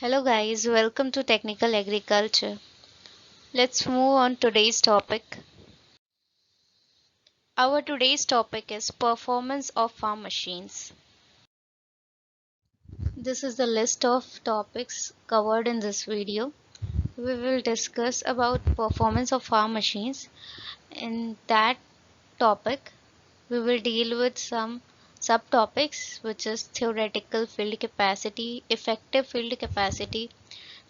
Hello guys, welcome to Technical Agriculture. Let's move on today's topic. Our today's topic is performance of farm machines. This is the list of topics covered in this video. We will discuss about performance of farm machines. In that topic, we will deal with some subtopics which is theoretical field capacity, effective field capacity,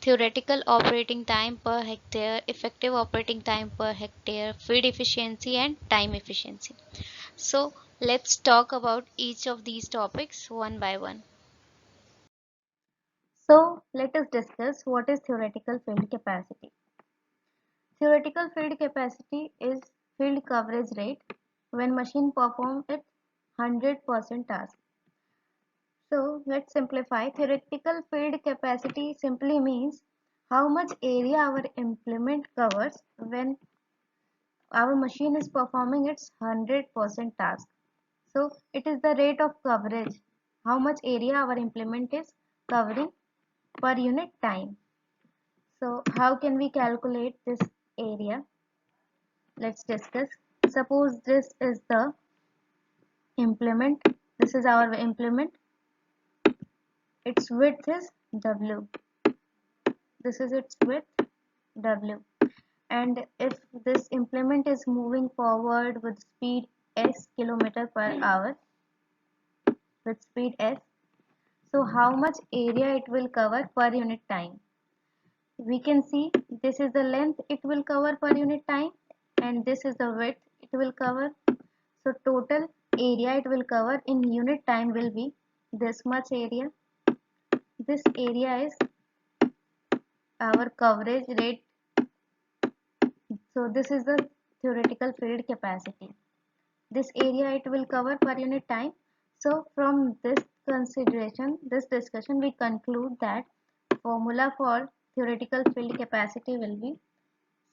theoretical operating time per hectare, effective operating time per hectare, feed efficiency, and time efficiency. So, let's talk about each of these topics one by one. So, let us discuss what is theoretical field capacity. Theoretical field capacity is field coverage rate when machine perform its 100% task. So, let's simplify. Theoretical field capacity simply means how much area our implement covers when our machine is performing its 100% task. So it is the rate of coverage, how much area our implement is covering per unit time. So how can we calculate this area? Let's discuss. Suppose this is the implement. This is our implement. Its width is W. This is its width W. And if this implement is moving forward with speed s kilometer per hour, with speed s, so how much area it will cover per unit time? We can see this is the length it will cover per unit time and this is the width it will cover. So total area it will cover in unit time will be this much area. This area is our coverage rate. So this is the theoretical field capacity. This area it will cover per unit time. So from this consideration, this discussion, we conclude that formula for theoretical field capacity will be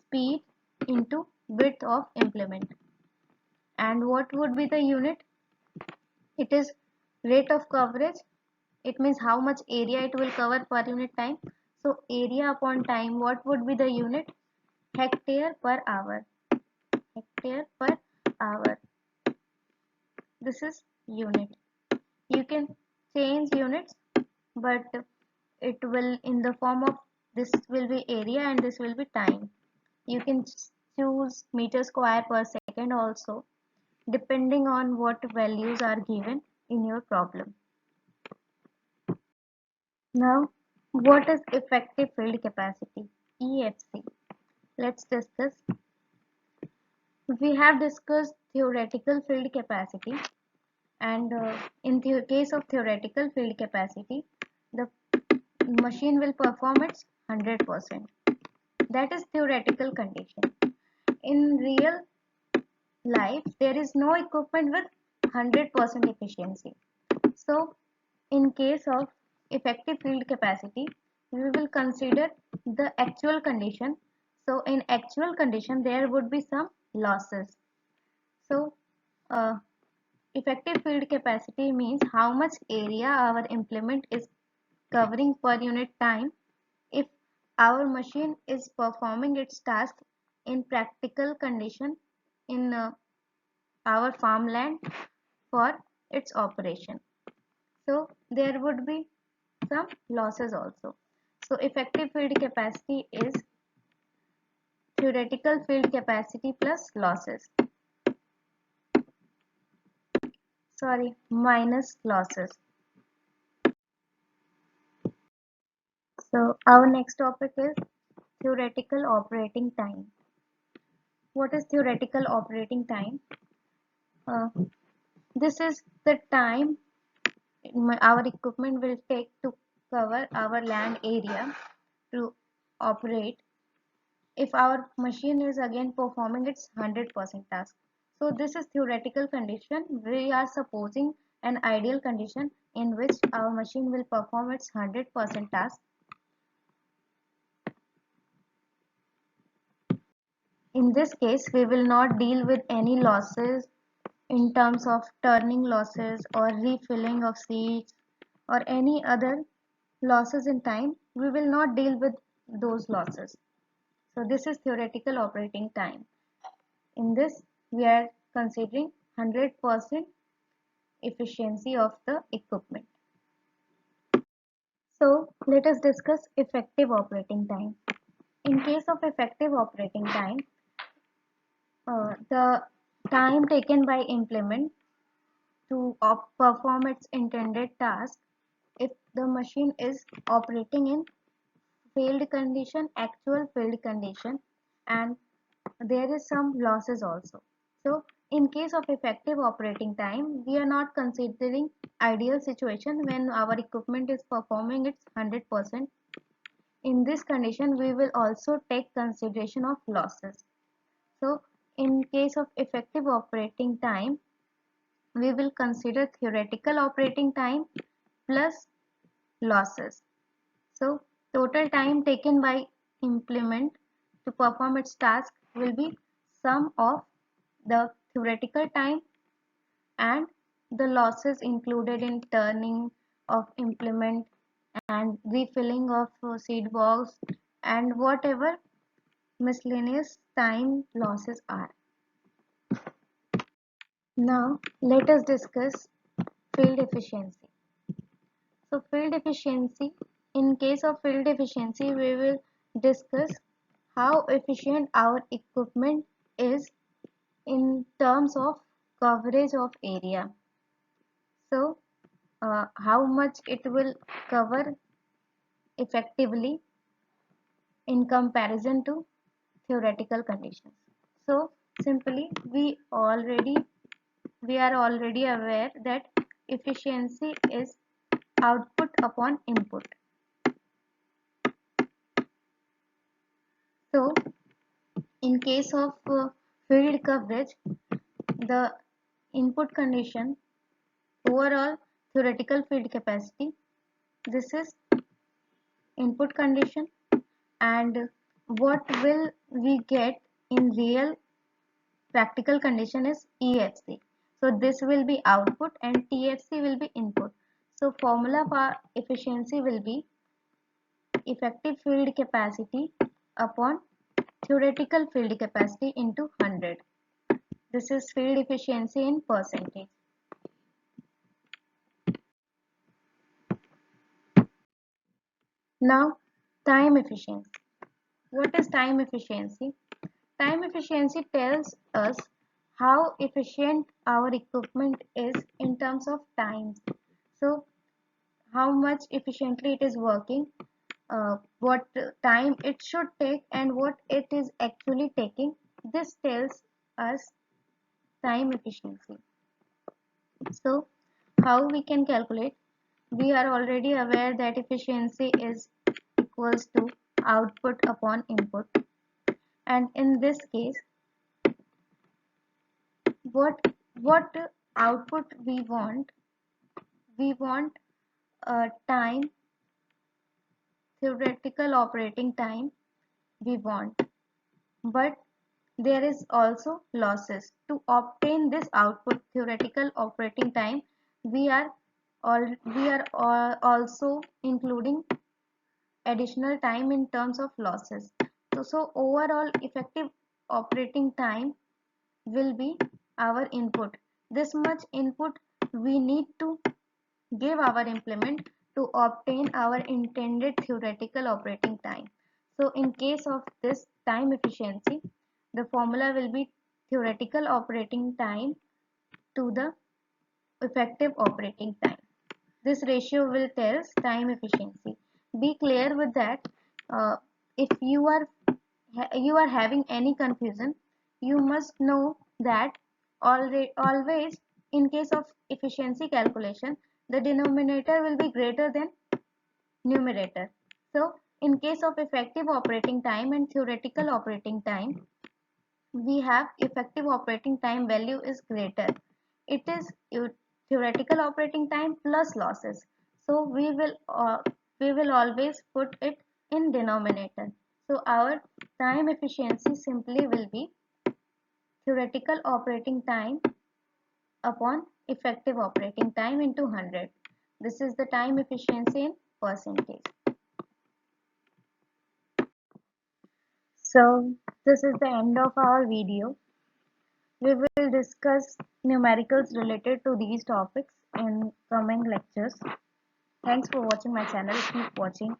speed into width of implement. And what would be the unit? It is rate of coverage. It means how much area it will cover per unit time. So area upon time, what would be the unit? Hectare per hour. Hectare per hour. This is unit. You can change units, but it will in the form of this will be area and this will be time. You can choose meter square per second also, depending on what values are given in your problem. Now, what is effective field capacity, EFC? Let's discuss. We have discussed theoretical field capacity, and in the case of theoretical field capacity, the machine will perform its 100%. That is theoretical condition. In real life, there is no equipment with 100% efficiency. So, in case of effective field capacity, we will consider the actual condition. So, in actual condition, there would be some losses. So, uh, effective field capacity means how much area our implement is covering per unit time if our machine is performing its task in practical condition in our farmland for its operation. So there would be some losses also. So effective field capacity is theoretical field capacity plus losses. Sorry, minus losses. So our next topic is theoretical operating time. What is theoretical operating time? Uh, this is the time our equipment will take to cover our land area to operate if our machine is again performing its 100% task. So this is theoretical condition. We are supposing an ideal condition in which our machine will perform its 100% task. In this case, we will not deal with any losses in terms of turning losses or refilling of seeds or any other losses in time, we will not deal with those losses. So this is theoretical operating time. In this, we are considering 100% efficiency of the equipment. So let us discuss effective operating time. In case of effective operating time, the time taken by implement to perform its intended task, if the machine is operating in failed condition, actual failed condition, and there is some losses also. So in case of effective operating time, we are not considering ideal situation when our equipment is performing its 100%. In this condition, we will also take consideration of losses. So in case of effective operating time, we will consider theoretical operating time plus losses. So total time taken by implement to perform its task will be sum of the theoretical time and the losses included in turning of implement and refilling of seed box and whatever miscellaneous time losses are. Now let us discuss field efficiency. So field efficiency, in case of field efficiency, we will discuss how efficient our equipment is in terms of coverage of area. So how much it will cover effectively in comparison to theoretical conditions. So simply we are already aware that efficiency is output upon input. So in case of field coverage, the input condition, overall theoretical field capacity, this is input condition, and what will we get in real practical condition is EFC. So this will be output and TFC will be input. So formula for efficiency will be effective field capacity upon theoretical field capacity into 100. This is field efficiency in percentage. Now time efficiency. What is time efficiency? Time efficiency tells us how efficient our equipment is in terms of time. So how much efficiently it is working, what time it should take and what it is actually taking. This tells us time efficiency. So how we can calculate? We are already aware that efficiency is equals to output upon input, and in this case what output we want a time, theoretical operating time we want, but there is also losses. To obtain this output theoretical operating time, we are also including additional time in terms of losses. So overall effective operating time will be our input. This much input we need to give our implement to obtain our intended theoretical operating time. So in case of this time efficiency, the formula will be theoretical operating time to the effective operating time. This ratio will tell us time efficiency. Be clear with that. If you are having any confusion, you must know that always in case of efficiency calculation, the denominator will be greater than numerator. So in case of effective operating time and theoretical operating time, we have effective operating time value is greater. It is theoretical operating time plus losses. So we will always put it in denominator. So our time efficiency simply will be theoretical operating time upon effective operating time into 100. This is the time efficiency in percentage. So this is the end of our video. We will discuss numericals related to these topics in coming lectures. Thanks for watching my channel. Keep watching.